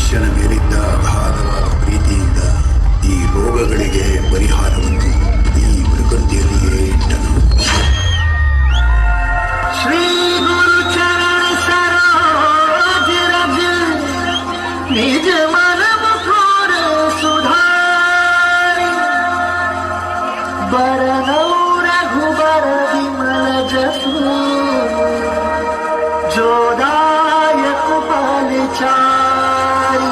ಶಿಷ್ಯನ ಮೇಲಿದ್ದ ಅಗಾಧವಾದ ಪ್ರೀತಿಯಿಂದ ಈ ರೋಗಗಳಿಗೆ ಪರಿಹಾರವನ್ನು ಈ ಪ್ರಕೃತಿಯಲ್ಲಿಯೇ ಇಟ್ಟನು. ಶ್ರೀ ಗುರು ಚರಣ ಸರೋಜ ರಜ ನಿಜ ಮನ ಮುಖೋರ ಸುಧಾರಿ ಬರನೌ ರಘುबर विमल जसु जोदायक पालचारी.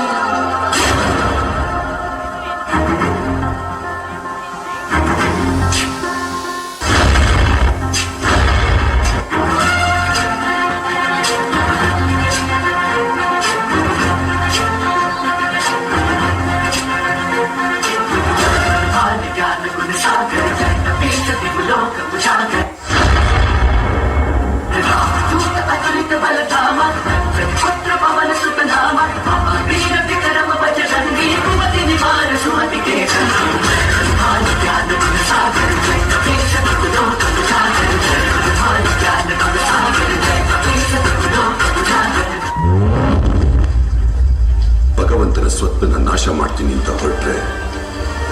ಭಗವಂತನ ಸ್ವತ್ತನ್ನ ನಾಶ ಮಾಡ್ತೀನಿ ಅಂತ ಹೊರಟ್ರೆ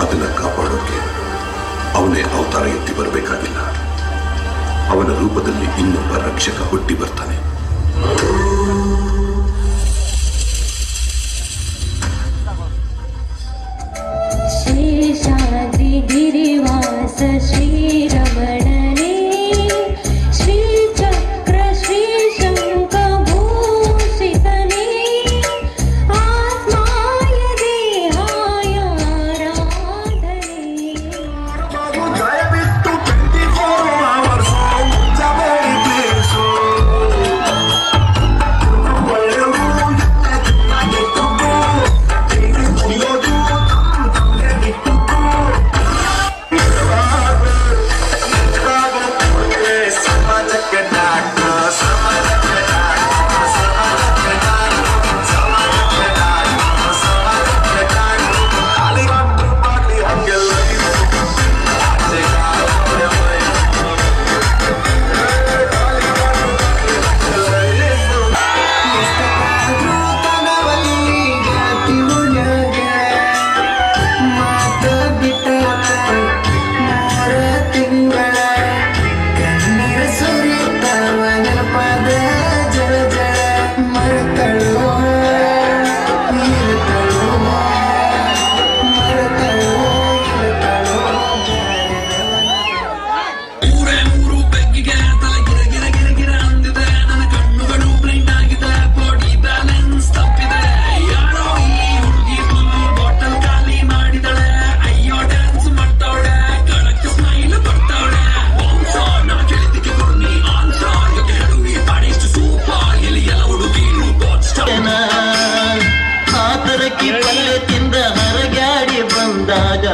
ಅದನ್ನ ಕಾಪಾಡೋಕೆ ಅವನೇ ಅವತಾರ ಎತ್ತಿ ಬರಬೇಕಾಗಿಲ್ಲ. ಅವನ ರೂಪದಲ್ಲಿ ಇನ್ನೊಬ್ಬ ರಕ್ಷಕ ಹುಟ್ಟಿ ಬರ್ತಾನೆ. शेषाद्रि गिरिवास श्रीरमणने श्रीचक्र श्रीशङ्खभूषितने आत्माय देहाय आराधने.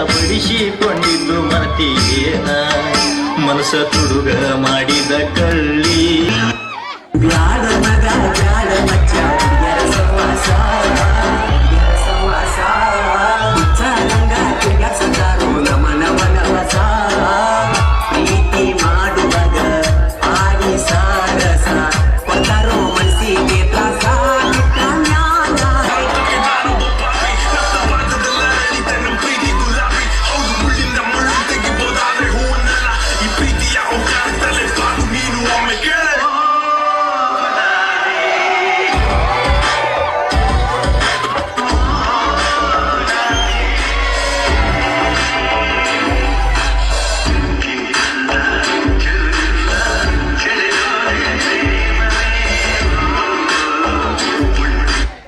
ಬಡಿಸಿಕೊಂಡಿದ್ದು ಮನತಿಯೇನ ಮನಸ ತುಡುಗ ಮಾಡಿದ ಕಳ್ಳಿ. ಬ್ಯಾಡ ಮಗ ಬ್ಯಾಡ ಮಚ್ಚ ಹುಡುಗರ ಸವಾಸ ಉಚ್ಚಾರಂಗ ತಿರ್ಗ ಸಂದಾರು ನಮನ ವನವಸ ಪ್ರೀತಿ ಮಾಡುವಾಗ ಆಡಿ ಸಾರಸ ಕೊಟ್ಟರೋ ಮನಸ್ಸಿಗೆ ತ್ರಾಸ.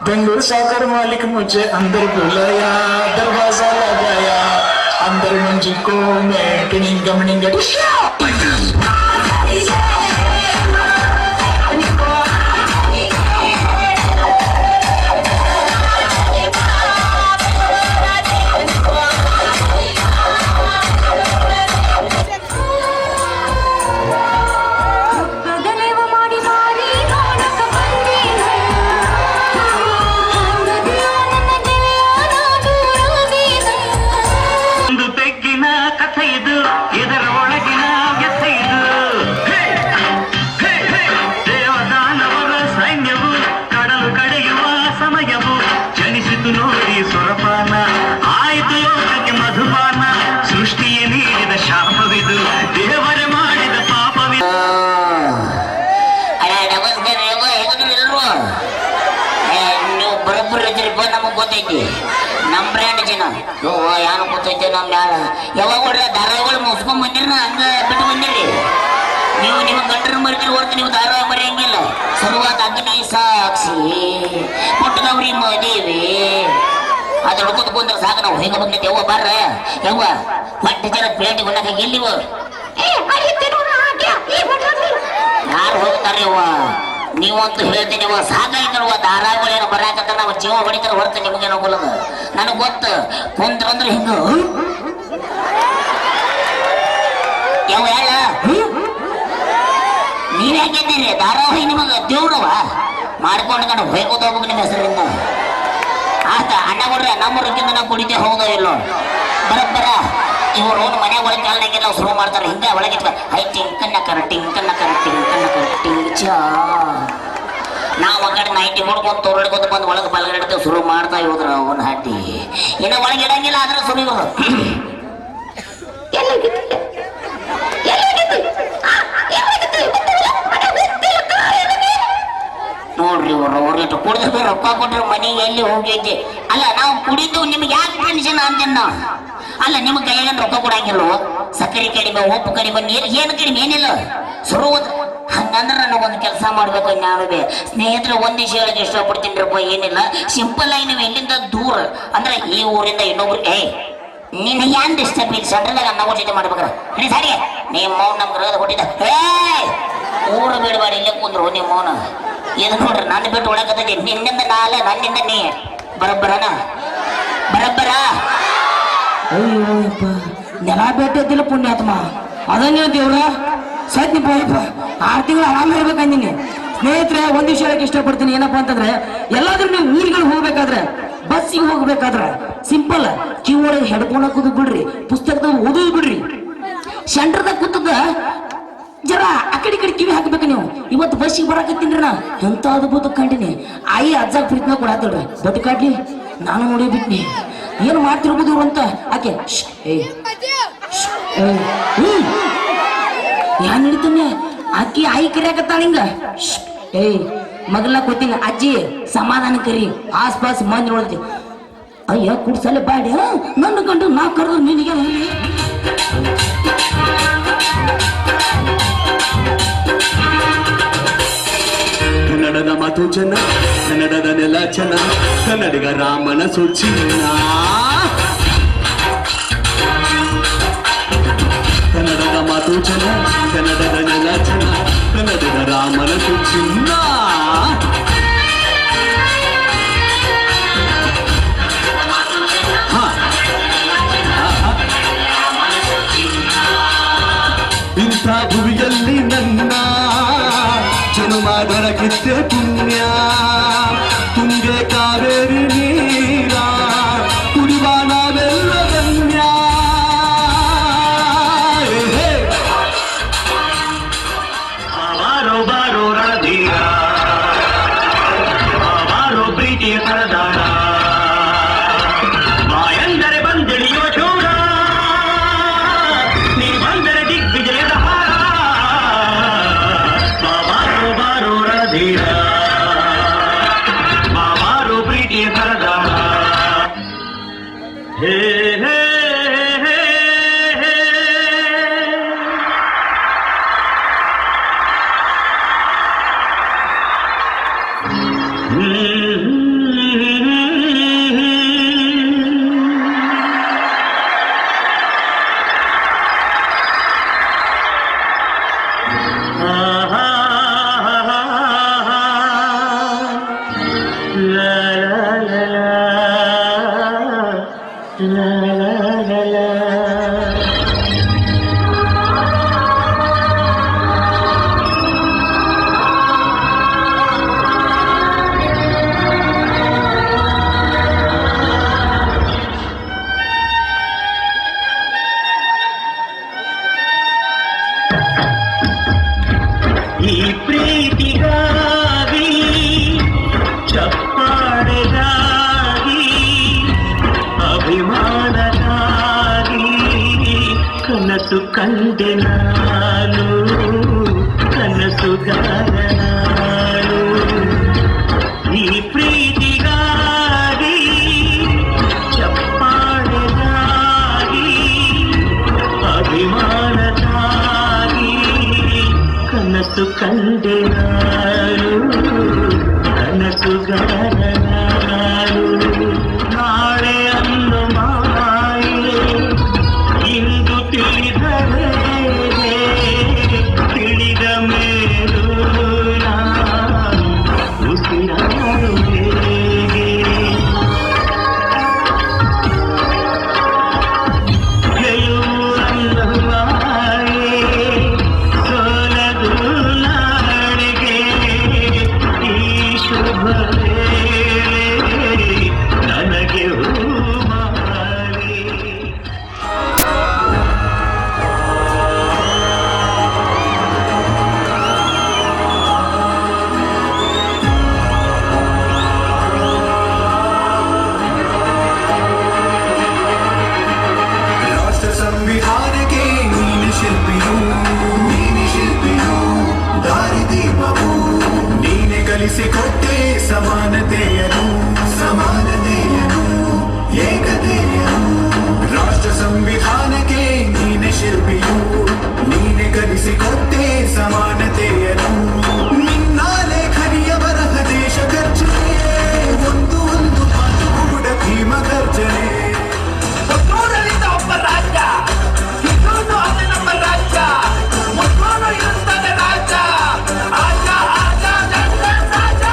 बेंगलुरु साकर मालिक मुझे अंदर बुलाया, दरवाजा लगाया, अंदर मंजिल को मैं टिनिंग गमनिंग ಕಥೆ ಇದು ಇದರ ಒಳಗಿನ ಗೊತ್ತೈತಿ ನಮ್ ಬ್ರ್ಯಾಂಡ್ ಜನ ಯಾರು ಗೊತ್ತೈತಿ ನಮ್ ಮ್ಯಾಲ ಯಾವಾಗ ನೋಡ್ರಿ ಧಾರಾವಾಹಿಗಳು ಮುಸ್ಕೊಂಡ್ ಬಂದಿರ ಹಂಗ ಬಿಟ್ಟು ಬಂದಿರಿ ನೀವು ನಿಮ್ಮ ಗಂಡರ ಮರಿದ್ರೆ ಹೊರತು ನೀವು ಧಾರಾವಾಹಿ ಮರೆಯಂಗಿಲ್ಲ ಶುರುವಾತ ಅಗ್ನಿ ಸಾಕ್ಷಿ ಪುಟ್ಟದವ್ರಿ ಮದುವೆ ಅದ್ರ ಹುಡುಕದ್ ಕುಂದ್ರ ಸಾಕು ನಾವು ಹೆಂಗ ಬಂದೈತಿ ಯವ್ವ ಬರ್ರ ಯವ್ವ ಹೊಟ್ಟೆ ಜನ ಪ್ಲೇಟ್ ಉಣ್ಣಾಕ ಎಲ್ಲಿವ ಯಾರು ಹೋಗ್ತಾರೆ ಯವ್ವ ನೀವಂತೂ ಹೇಳ್ತೀನಿ ಯವ್ವ ಸಾಕಾಯ್ತಲ್ವ ಧಾರಾವಾಹಿಗಳೇನು ಬರಾಕತ್ತ ನಾವು ಜೀವ ಹೊಡಿತಾರೆ ಹೊರತು ನಿಮಗೇನೋ ಗೊಲ್ಲದ ನನಗೆ ಗೊತ್ತು ಕುಂತ್ರ ಅಂದ್ರೆ ಹಿಂಗ ಯವ್ವ ಹೇಳ ನೀವ್ ಯಾಕಿದ್ದೀರಿ ಧಾರಾವಾಹಿ ನಿಮಗ ದೇವ್ರವ ಮಾಡ್ಕೊಂಡು ಕಣ ಹೋಯ್ಕೋತ ಹೋಗ್ಬೇಕು ನಿಮ್ಮ ಹೆಸರಿಂದ ಆತ ಅಣ್ಣ ಕೊಡ್ರೆ ನಮ್ಮೂರಕ್ಕಿಂತ ನಾವು ಕುಡಿತೇ ಹೋಗೋದೋ ಇಲ್ಲೋ ಬರಬ್ಬರ ಇವ್ರು ಮನೆ ಒಳಗೆ ಕಾಲನಾಗೆಲ್ಲ ಶುರು ಮಾಡ್ತಾರೆ ಹಿಂಗ ಒಳಗೆ ಹೈ ಟಿಂಕನ್ನ ಕರ ಟಿಂಕನ್ನ ಕರ ಟಿಂಕನ್ನ ಕರ ಟಿಂಚ ನಾವು ಆ ಕಡೆ ನೈಟಿ ಹೊಡ್ಕೊಂಡು ತೊರಡ್ಕೊಂಡು ಬಂದು ಒಳಗೆ ಬಲಗಡೆ ಶುರು ಮಾಡ್ತಾ ಹೋದ್ರ ಅವನ ಹಟ್ಟಿ ಇನ್ನು ಒಳಗೆ ಇಡಂಗಿಲ್ಲ ಆದ್ರೆ ಸುರಿ ನೋಡ್ರಿ ಅವ್ರಿಗೆ ಕುಡಿದ್ರೆ ರೊಕ್ಕ ಕೊಟ್ರೆ ಮನೆಗೆ ಎಲ್ಲಿ ಹೋಗೈತಿ ಅಲ್ಲ ನಾವು ಕುಡಿದು ನಿಮ್ಗೆ ಯಾಕೆ ಟೆನ್ಷನ್ ಅಂತೇನ ಅಲ್ಲ ನಿಮ್ಗೆ ಕೈಯಾಗ ರೊಕ್ಕ ಕೊಡಂಗಿಲ್ವೋ ಸಕ್ಕರೆ ಕಡಿಮೆ ಉಪ್ಪು ಕಡಿಮೆ ನೀರು ಏನು ಕಡಿಮೆ ಏನಿಲ್ಲ ಶುರು ಹಂಗಂದ್ರೆ ನನಗೊಂದು ಕೆಲಸ ಮಾಡ್ಬೇಕು ನಾವೇ ಸ್ನೇಹಿತರು ಒಂದ್ ವಿಷಯ ಹೇಳಕ್ಕೆ ಇಷ್ಟಪಡ್ತೀನಿರಪ್ಪ ಏನಿಲ್ಲ ಸಿಂಪಲ್ ಆಗಿ ನೀವು ಎಲ್ಲಿಂದ ದೂರ ಅಂದ್ರೆ ಈ ಊರಿಂದ ಇನ್ನೊಬ್ರು ನೀನು ಏನ್ ಡಿಸ್ಟರ್ಬ್ ಇಲ್ಲ ಸೆಂಟ್ರಲ್ದಾಗ ಅನ್ನ ಜೊತೆ ಮಾಡ್ಬೇಕ್ರ ಸರಿ ನಿಮ್ಮ ಮೌನ್ ನಮ್ಗೆ ಹೊಟ್ಟಿದ್ದ ಊರು ಬಿಡಬೇಡ ಇಲ್ಲೇ ಕುಂದ್ರು ನಿಮ್ಮ ಮೌನ ಇದು ನೋಡ್ರಿ ನನ್ನ ಬಿಟ್ಟು ಒಳಗತ್ತದೆ ನಿನ್ನಿಂದ ನಾಳೆ ನನ್ನಿಂದ ನೀ ಬರಬ್ಬರನ ಬರಬ್ಬರ ಅಯ್ಯೋಯಪ್ಪ ನೆಲ ಬೇಟದಿಲ್ಲ ಪುಣ್ಯಾತ್ಮ ಅದನ್ನ ದೇವ್ರ ಸತ್ಯ ಪೋಯಪ್ಪ 6 ತಿಂಗಳು ಆರಾಮ ಇರ್ಬೇಕಂದಿನಿ ಸ್ನೇಹಿತರೆ ಒಂದ್ ವಿಷಯ ಹೇಳಕ್ ಇಷ್ಟಪಡ್ತೀನಿ ಏನಪ್ಪಾ ಅಂತಂದ್ರೆ ಎಲ್ಲಾದ್ರೂ ನೀವು ಊರಿಗೆ ಹೋಗ್ಬೇಕಾದ್ರೆ ಬಸ್ಸಿಗೆ ಹೋಗ್ಬೇಕಾದ್ರೆ ಸಿಂಪಲ್ ಕಿವಿ ಒಳಗೆ ಹೆಡ್ಫೋನ್ ಹಾಕೋದು ಬಿಡ್ರಿ ಪುಸ್ತಕದಾಗ ಓದೋದು ಬಿಡ್ರಿ ಸೆಂಟರ್ದಾಗ ಕೂತದ ಜರ ಆ ಕಡೆ ಕಿವಿ ಹಾಕ್ಬೇಕು ನೀವು ಇವತ್ತು ಬಸ್ಸಿಗೆ ಬರಾಕತ್ತೀನ್ರಿ ನಾ ಎಂತ ಅದ್ಭುತ ಕಂಡಿನಿ ಆಯಿ ಅಜ್ಜಾಗ ಪ್ರೀತಿನ ಕೊಡಾತಲ್ರಿ ಬಟ್ ಕಾಡ್ಲಿ ನಾನು ನೋಡಿ ಬಿಟ್ನಿ ಏನು ಮಾಡ್ತಿರ್ಬೋದು ಇವ್ರು ಅಂತ ಆಕೆ ಯಾನ್ ಹಿಡಿತಾನೆ ಆಕಿ ಆಯಿ ಕರಿಯಾಕತ್ತಾಳ ಹಿಂಗ ಮಗಲ ಕೊತ್ತೀನಿ ಅಜ್ಜಿ ಸಮಾಧಾನ ಕರಿ ಆಸ್ಪಾಸ್ ಮಂದಿ ನೋಡ್ತಿ ಅಯ್ಯ ಕುಡ್ಸಲೆ ಬಾಡಿ ನನ್ನ ಗಂಡು ನಾ ಕರೆದು ನಿನಗೆ ಕನ್ನಡದ ಮಾತು ಜನ ಕನ್ನಡದ ನೆಲ ಜನ ಕನ್ನಡಿಗ ರಾಮನ ಸುಚಿನ್ನ ಕನ್ನಡದ ಮಾತು ಜನ ಕನ್ನಡದ ನೆಲ ಜನ ಕನ್ನಡಿಗ ರಾಮನ ಸುಚಿನ್ನ ಇಂಥ ಭುವಿಯಲ್ಲಿ ನನ್ನ ಜನ್ಮ ದೊರಕಿದ್ದೆ ಪುಣ್ಯ ತುಂಗೆ ಕಾವೇರಿ ನೀರ ಕುಡಿವ ನಾವೆಲ್ಲ ಧನ್ಯ ಬಾರೋ ಬಾರೋ ರಣಧೀರ ಬಾರೋ ಪ್ರೀತಿಯ ಸರದಾರ ಬಾಯಂದರೆ ಬಂದಿಳಿಯುವ ಚೂಡ ನೀ ಬಂದರೆ ದಿಗ್ವಿಜಯದ ಹಾರ ಬಾರೋ ಬಾರೋ ರಣಧೀರ ಬಾರೋ ಪ್ರೀತಿಯ ಸರದಾರ ಹೇ ಹೇ ಹೇ ಹೇ ಈ ಪ್ರೀತಿಗಾಗಿ ಚಪ್ಪಾಳೆಗಾಗಿ ಅಭಿಮಾನಗಾಗಿ ಕನಸು ಕಂಡೆ ನಾನು ಕನಸುಗಾರ ನಾನು ಈ ಪ್ರೀತಿಗಾಗಿ ಕನಸು ಕಂಡೆ ನಾನು ಕನಸುಗಾರ ನಾನು ನಾಳೆ ಅನ್ನು ಮಾಯೆ ಇಂದು ತಿಳಿದರೆ ತಿಳಿದ ಮೇಲೂ ನಾನು ಉಸಿರಾಡು ಹೇಗೆ ಗೆಲುವನ್ನು ಮಾಯೆ ಸೋಲದು ನಾಳೆಗೆ ಈ ಶುಭ ವೇಳೆ ನನಗೆ ಹೂಮಾಲೆ ರಾಷ್ಟ್ರ ಸಂವಿಧಾನಕ್ಕೆ ನೀನು ಶಿಲ್ಪಿಯು ದಾರಿದೀಪವು ನೀನೆ ಕಲಿಸಿಕೊಟ್ಟೆ ಸಮಾನತೆಯನು ಏಕತೆಯನು ರಾಷ್ಟ್ರ ಸಂವಿಧಾನಕ್ಕೆ ನೀನೆ ಶಿಲ್ಪಿಯು ನೀನೆ ಕಲಿಸಿಕೊಟ್ಟೆ ಸಮಾನತೆಯನು ನಿನ್ನ ಲೇಖನಿಯ ಬರಹ ದೇಶ ಗರ್ಜನೆ ಒಂದು ಮಾತು ಕೂಡ ಭೀಮ ಗರ್ಜನೆ ಒಬ್ಬ ರಾಜ್ಯ ಇನ್ನೊಂದು ಅದು ನಮ್ಮ ರಾಜ್ಯ ಒಬ್ಬನು ಇರುತ್ತದೆ ರಾಜ್ಯ ಆಜ ಆಜ ಜನ ರಾಜ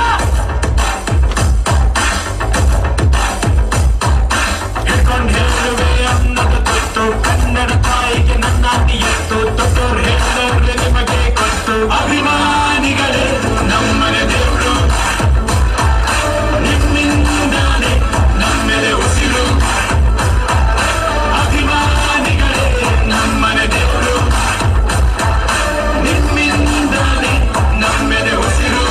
ಎತ್ಕೊಂಡು ಹೇಳುವೆ ಅನ್ನೋದು ಗೊತ್ತು ಕನ್ನಡ ತಾಯಿಗೆ ನನ್ನ ಎತ್ತು ದೊಡ್ಡೋರು ಹೇಳಿದ್ರೆ ನಿಮಗೆ ಗೊತ್ತು ಅಭಿಮಾನಿಗಳೇ ನಮ್ಮನೆ ದೇವರು ನಿಮ್ಮಿಂದಾನೆ ನಮ್ಮೆಲೆ ಉಸಿರು ಅಭಿಮಾನಿಗಳೇ ನಮ್ಮನೆ ದೇವರು ನಿಮ್ಮಿಂದಾನೆ ನಮ್ಮೆಲೆ ಉಸಿರು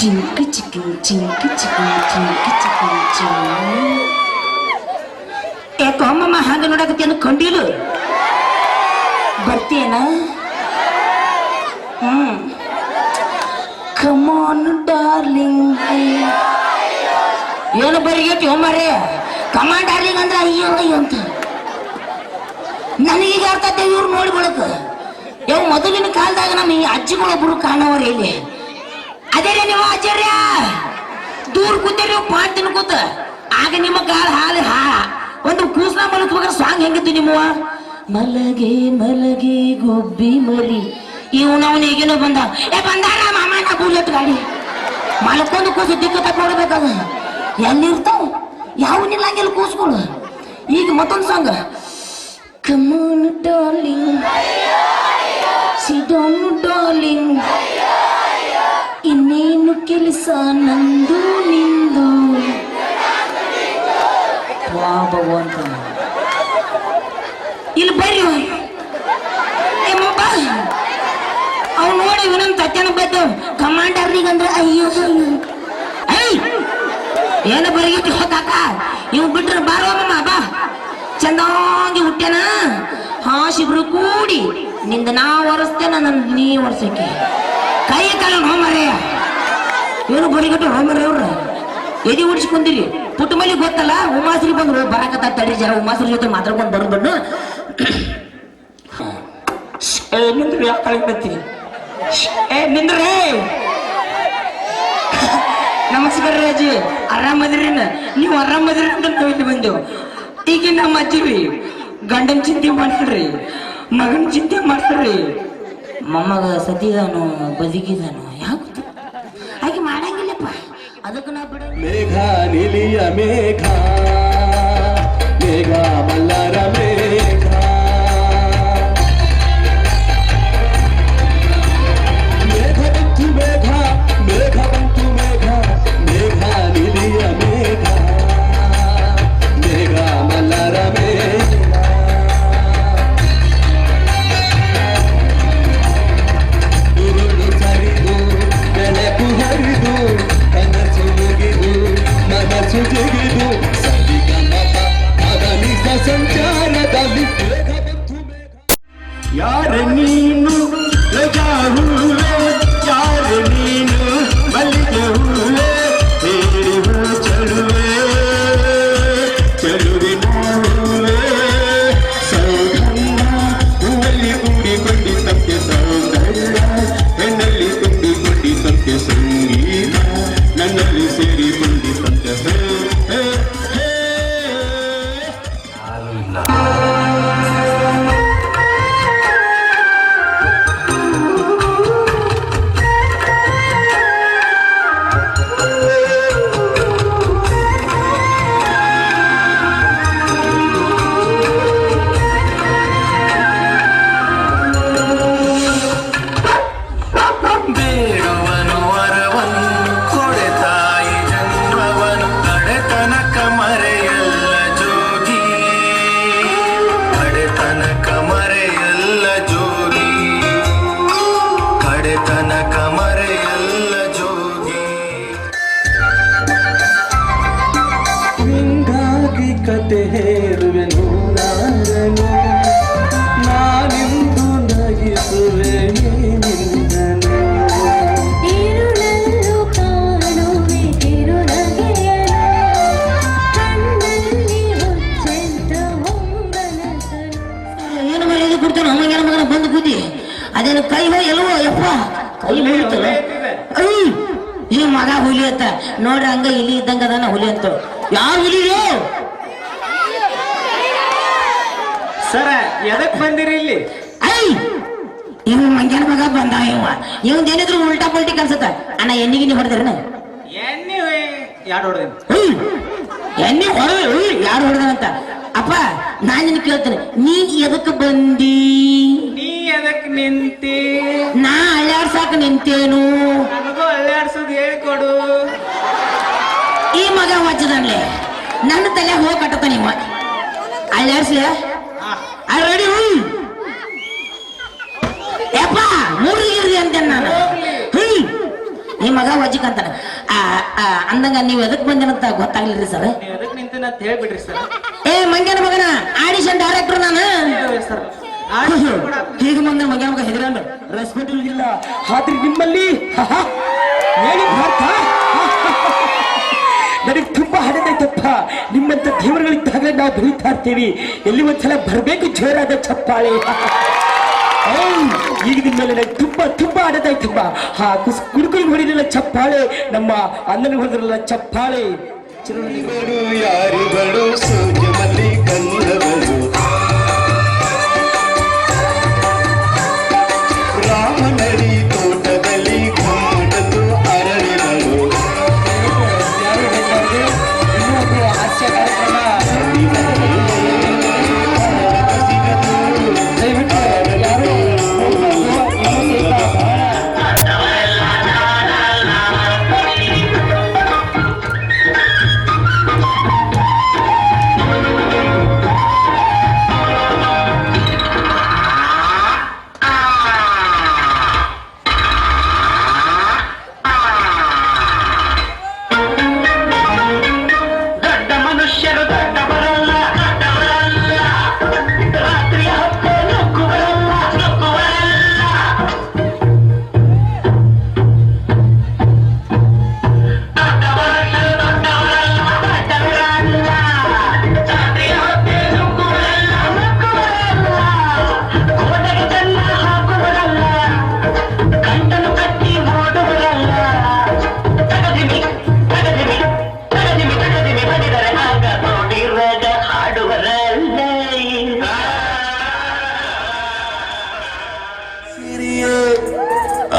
ಚಿಂಕಿ ಚಿಕ್ಕಿ ಚಿಂಕಿ ಚಿಕ್ಕಿ ಚಿಂಕಿ ಚಿಕ್ಕಿ ಯಾಕೋ ಅಮ್ಮಮ್ಮ ಹಂಗ ನೋಡಕತ್ತೇನು ಕಂಡಿಲು ಬರ್ತೀಯನ ಕಮಾನ್ ಡಾರ್ಲಿಂಗ್ ಏನು ಬರಿಗೇತಿ ಒಮ್ಮರೇ ಕಮಾನ್ ಡಾರ್ಲಿಂಗ್ ಅಂದ್ರೆ ಅಯ್ಯೋ ಅಯ್ಯೋ ಅಂತ ನನಗೀಗ ಅರ್ಥ ಆಯ್ತು ಇವ್ರು ನೋಡಿ ಬಳಕ ಯಾವ ಮೊದಲಿನ ಕಾಲದಾಗ ನಮ್ಮ ಈ ಅಜ್ಜಿಗಳೊಬ್ರು ಕಾಣವರೇ ಇಲ್ಲಿ ಅದೇ ನೀವು ಆಚಾರ್ಯ ದೂರ ಕೂತೀರಿ ನೀವು ಪಾಟ್ ತಿನ್ಕೋತ ಆಗ ನಿಮ್ಮ ಕಾಲ ಹಾಲು ಒಂದು ಕೂಸ್ನ ಮಲಗ್ಬೇಕಾದ್ರೆ ಸಾಂಗ್ ಹೆಂಗಿತ್ತು ನಿಮ್ಮವ ಮಲಗೆ ಮಲಗೆ ಗೊಬ್ಬಿ ಮರಿ ನಾವು ಈಗಿನ ಬಂದ ಬಂದಾರ ಮಾಮನ ಬುಲೆಟ್ ಗಾಡಿ ಮಲ್ಕೊಂಡು ಕೂಸು ದಿಕ್ಕ ತಕೊಂಡ್ಬೇಕದ ಎಲ್ಲಿರ್ತಾವ ಯಾವನಿಲ್ಲ ಹಂಗೆಲ್ಲ ಕೂಸ್ಗಳು ಈಗ ಮತ್ತೊಂದು ಸಾಂಗ್ ಕಮಾನ್ ಡಾರ್ಲಿಂಗ್ ಸಿಡೋನ್ ಡಾರ್ಲಿಂಗ್ ಇನ್ನೇನು ಕೆಲಸ ನಂದು ನಿಂದು ವಾ ಭಗವಂತ ಇಲ್ಲಿ ಬರ್ರಿ ಅವ್ ನೋಡಿ ಇವನೊಂದು ತಟ್ಟೆನ ಬದ್ದು ಕಮಾಂಡರ್ನಿಗೆ ಅಂದ್ರೆ ಅಯ್ಯೋ ಏನು ಬರಗಿಟ್ಟು ಹೋಗಾಕ ಇವ್ ಬಿಟ್ರೆ ಬಾರೋ ಮಮ್ಮ ಬಾ ಚಂದಾಗಿ ಹುಟ್ಟ್ಯಾನ ಹಾಸಿಬ್ರು ಕೂಡಿ ನಿಂದ ನಾ ಒರೆಸ್ತೇನ ನನ್ ನೀ ಒರ್ಸಕ್ಕೆ ಕೈ ಕಾಲ ಹೋಮರೇ ಏನು ಬರಿಗಟ್ಟು ಹೋಮರೇ ಅವ್ರ ಎದಿ ಉಡಿಸ್ಕೊಂಡಿರಿ ಪುಟ್ಟ ಮಲ್ಲಿ ಗೊತ್ತಲ್ಲ ಉಮಾಶ್ರೀ ಬಂದ್ರು ಬರಾಕತ್ತ ತಡಿ ಜರ ಉಮಾಶ್ರೀ ಜೊತೆ ಮಾತಾಡ್ಕೊಂಡು ಬರ್ಬಂಡು ನಿಂದ್ರಿ ಯಾಕೆ ಬರ್ತೀನಿ ನಿಂದ್ರೇ ನಮಸ್ಕಾರ ಅಜ್ಜಿ ಆರಾಮದಿರಿ ನೀವು ಆರಾಮದಿರಿ ಅಂತ ನಾವು ಇಲ್ಲಿ ಬಂದೆವು ಈಗ ನಮ್ಮ ಅಜ್ಜಿವಿ ಗಂಡನ ಚಿಂತೆ ಮಾಡ್ತಾರ್ರಿ ಮಗನ ಚಿಂತೆ ಮಾಡ್ತಾರ್ರಿ ಮೊಮ್ಮಗ ಸತಿದಾನು ಬದುಕಿದಾನು ಯಾಕೆ ಹಾಗೆ ಮಾಡಂಗಿಲ್ಲಪ್ಪ ಅದಕ್ಕೆ ನಾ ಬಿಡ ಮೇಘ ನಿಲಿಯ ಮೇಘ ಮೇಘ ಮಲ್ಲರ ಮೇಘ ಮೇಘ ಬಂತು ಮೇಘ ಮೇಘ ಬಂತು ಮೇಘ ಮೇಘ ನಿಲಿಯ ಮೇಘ ಮೇಘ ಮಲ್ಲರ ಮೇಘ ಉರುಳು ಸರಿದು ಈ ಮಗ ಹುಲಿ ಅಂತ ನೋಡ್ರಿ, ಹಂಗ ಇಲಿ ಇದ್ದಂಗ ಅದಾನ ಹುಲಿ ಅಂತ. ಯಾರು ಹುಲಿ? ಸರ ಎದಕ್ ಬಂದಿರಿ ಇಲ್ಲಿ? ಇವ್ ಮಂಗ್ಯಾನ ಮಗ ಬಂದ. ಇವಂದ ಏನಿದ್ರು ಉಲ್ಟಾ ಪಲ್ಟಿ ಕಲ್ಸತ್ತ. ಅಣ್ಣ ಎಣ್ಣಿಗಿನಿ ಹೊಡೆದ್ರನ? ಎಣ್ಣೆ ಯಾರು ಹೊಡೆದ? ಎಣ್ಣೆ ಹೊಡೆದ್ರು. ಯಾರು ಹೊಡೆದಂತ? ಅಪ್ಪ ನಾನ್ ನಿನ್ ಕೇಳ್ತೇನೆ, ನೀನ್ ಎದಕ್ ಬಂದಿ? ನೀ ಎದಕ್ ನಿಂತಿ? ನಾ ಅಳ್ಳಾಡ್ಸಾಕ ನಿಂತೇನು? ನನಗೂ ಅಳ್ಳಾಡ್ಸೋದು ಹೇಳ್ಕೊಡು. ಈ ಮಗ ವಜ್ಜದನ್ಲೆ ನನ್ನ ತಲೆ ಹೋಗಿ ಕಟ್ಟತ. ನಿಮ್ಮ ಅಳ್ಳಾಡ್ಸ್ಲ ರೆಡಿ? ಯಪ್ಪ ಮೂರಿಗಿರ್ರಿ ಅಂತೇನೆ ನಾನು. ಈ ಮಗ ವಜ್ಜಕ್ಕಂತಾನ ಅಂದಂಗ ನೀವ್ ಎದಕ್ ಬಂದೇನಂತ ಗೊತ್ತಾಗ್ಲಿರಿ ಸರ್? ಎದಕ್ ನಿಂತೀನಿ ಅಂತ ಹೇಳ್ಬಿಡ್ರಿ ಸರ್. ಮಂಗ್ಯನ ಮಗನ ಆಡಿಷನ್ ಡೈರೆಕ್ಟರ್ ನಾನು. ಸರ್ ಹೀಗೆ ಮುಂದೆ ಮಂಗ್ಯನ ಮಗ ಹೆದರಲ್ಲ, ರೆಸ್ಪೆಕ್ಟ್ ಇಲ್ಲ. ಆದ್ರೆ ನಿಮ್ಮಲ್ಲಿ ಹೇಳಿ ಭಾರತ ನನಗೆ ತುಂಬಾ ಹಣದೈತಪ್ಪ. ನಿಮ್ಮಂತ ದೇವರುಗಳಿದ್ದಾಗಲೇ ನಾವು ಬೆಳೀತಾ ಇರ್ತೀವಿ. ಎಲ್ಲಿ ಒಂದ್ಸಲ ಬರ್ಬೇಕು ಜೋರಾದ ಚಪ್ಪಾಳೆ. ಈಗ ನಿಮ್ಮಲ್ಲಿ ನನಗೆ ತುಂಬಾ ತುಂಬಾ ಹಣದೈತಪ್ಪ. ಕುಡುಕುಲು ಹೊಡಿಲಿಲ್ಲ ಚಪ್ಪಾಳೆ, ನಮ್ಮ ಅಣ್ಣನಿಗೆ ಹೊಡೆದ್ರಲ್ಲ ಚಪ್ಪಾಳೆ. ಯಾರಿಗಳು ಸೂರ್ಯಮಲ್ಲಿ ಗಂಧಗಳು ರಾಮನಡಿ ತೋಟದಲ್ಲಿ ಘಾಟದು ಅರಳಿಗಳು. ಹಾಸ್ಯ ಕಾರ್ಯಕ್ರಮ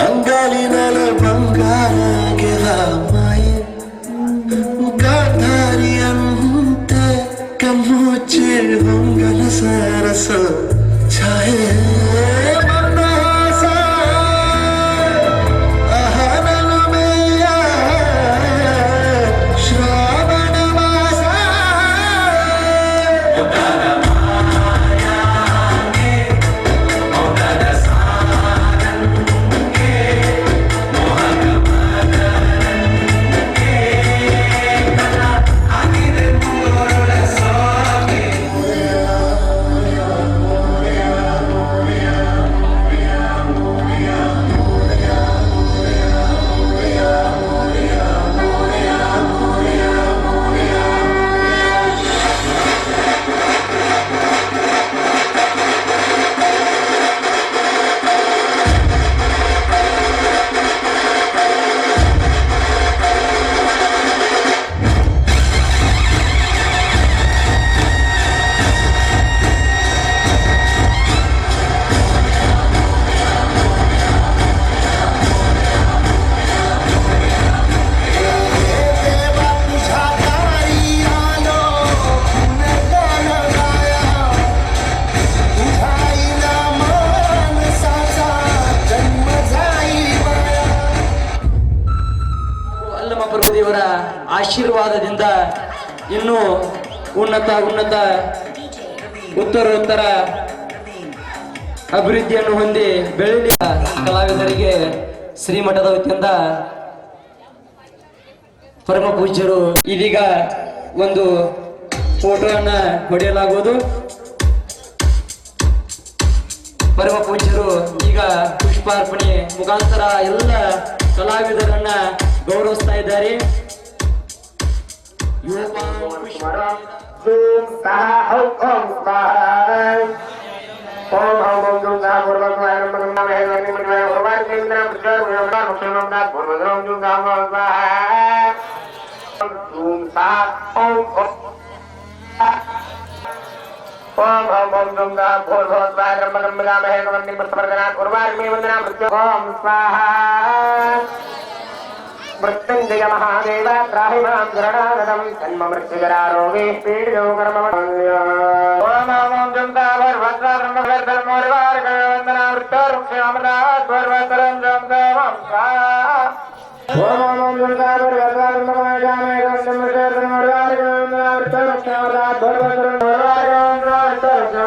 ಅಂಗಾಲಿನಲ ಬಂಗಾರಗೆ ಮಾಯೆ ಗಾಂಧಾರಿಯಂತೆ ಕಮ್ಮುಚ್ಚಿ ಹೊಂಗಲ ಸರಸ ಛಾಯೆ ಮಂದಹಾಸ ಅಹನಲುಮೆಯ ಶ್ರಾವಣ ಮಾಸ ಪ್ರಭುದೇವರ ಆಶೀರ್ವಾದದಿಂದ ಇನ್ನೂ ಉನ್ನತ ಉತ್ತರೋತ್ತರ ಅಭಿವೃದ್ಧಿಯನ್ನು ಹೊಂದಿ ಬೆಳೆಯಲಿ. ಕಲಾವಿದರಿಗೆ ಶ್ರೀಮಠದ ವತಿಯಿಂದ ಪರಮ ಪೂಜ್ಯರು ಇದೀಗ ಒಂದು ಫೋಟೋವನ್ನ ಹೊಡೆಯಲಾಗುವುದು. ಪರಮ ಪೂಜ್ಯರು ಈಗ ಪುಷ್ಪಾರ್ಪಣೆ ಮುಖಾಂತರ ಎಲ್ಲ ಕಲಾವಿದರನ್ನ ಗೌರವಿಸ್ತಾ ಇದ್ದಾರೆ. मृत्युंजय महादेव त्राहि मां गृणानदं जन्म मृत्युजरारोगे पीडितो कर्म ओम ओम जंता भर्वत्रा ब्रह्मवर्धन मोरवार वंदना वृत्तरुक्षामदात् भर्वतरं जंगमं ओम ओम जंता भर्वत्रा ब्रह्मवर्धन वंदना वृत्तरुक्षामदात् भर्वतरं मोरवार वृत्तरुक्षामदात्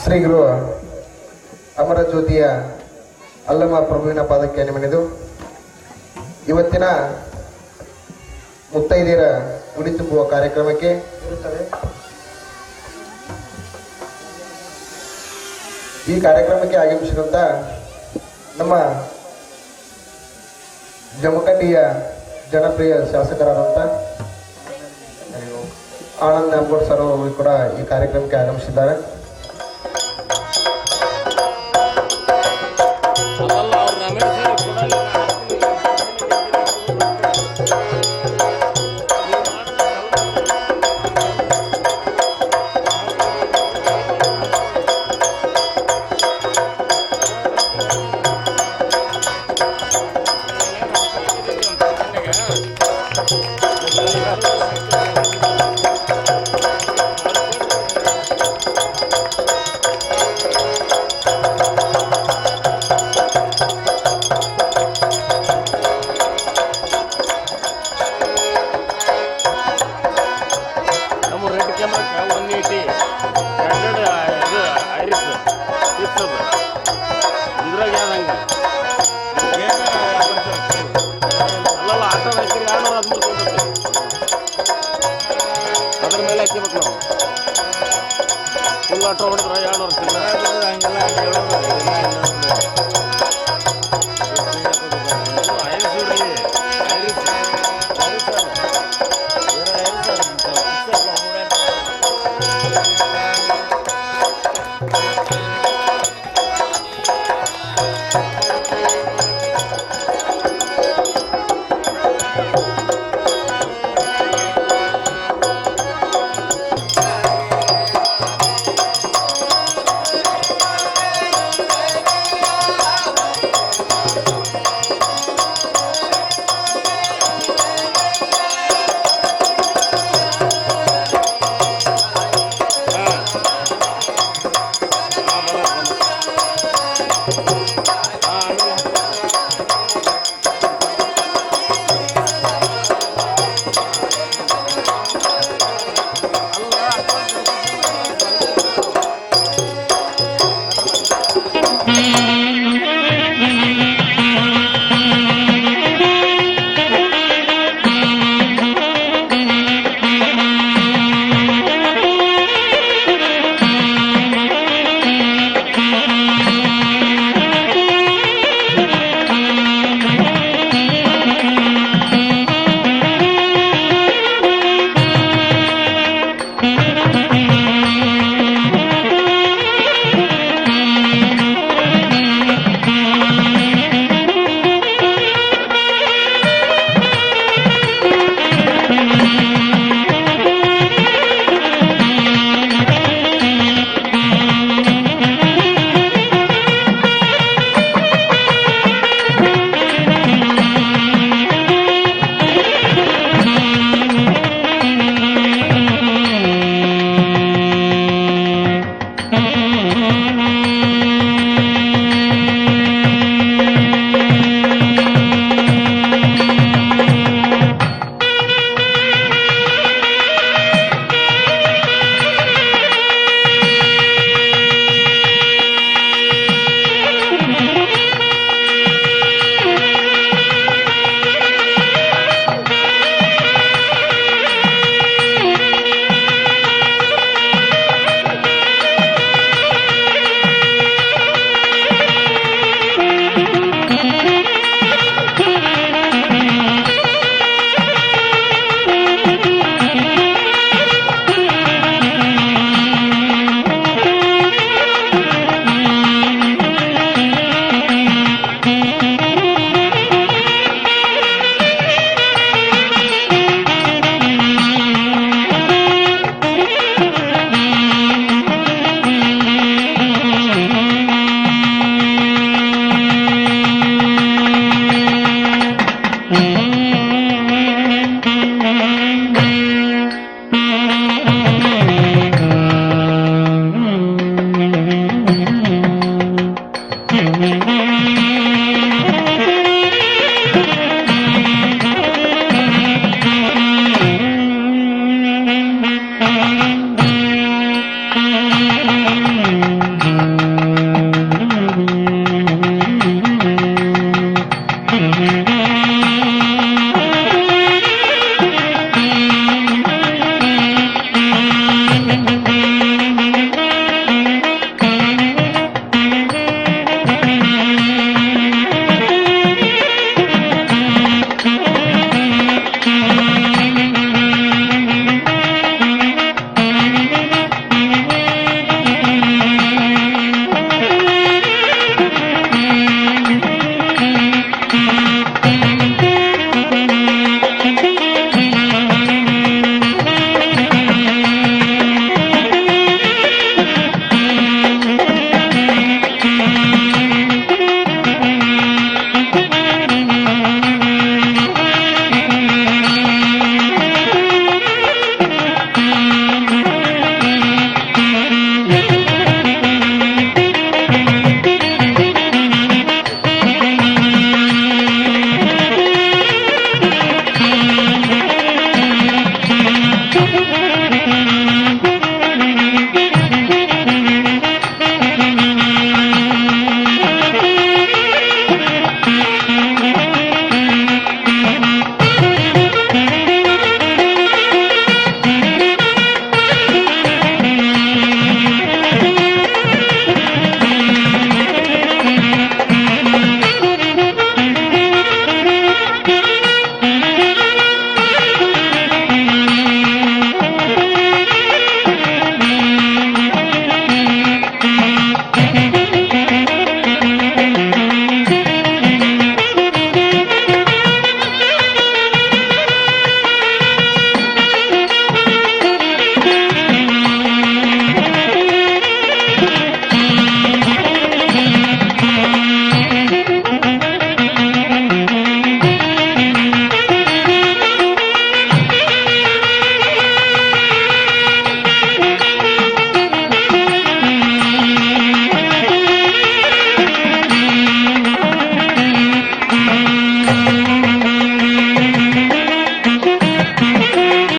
ಶ್ರೀ ಗುರು ಅಮರ ಜ್ಯೋತಿಯ ಅಲ್ಲಮ ಪ್ರಭುವಿನ ಪಾದಕ್ಕೆ ನಿಮನಿದು ಇವತ್ತಿನ ಮುತ್ತೈದೆಯರ ಉಡಿ ತುಂಬುವ ಕಾರ್ಯಕ್ರಮಕ್ಕೆ ಇರುತ್ತದೆ. ಈ ಕಾರ್ಯಕ್ರಮಕ್ಕೆ ಆಗಮಿಸಿದಂತ ನಮ್ಮ ಜಮಖಂಡಿಯ ಜನಪ್ರಿಯ ಶಾಸಕರಾದಂಥ ಆನಂದ್ ಅಂಬೋಡ್ ಸರ್ ಅವರು ಕೂಡ ಈ ಕಾರ್ಯಕ್ರಮಕ್ಕೆ ಆಗಮಿಸಿದ್ದಾರೆ.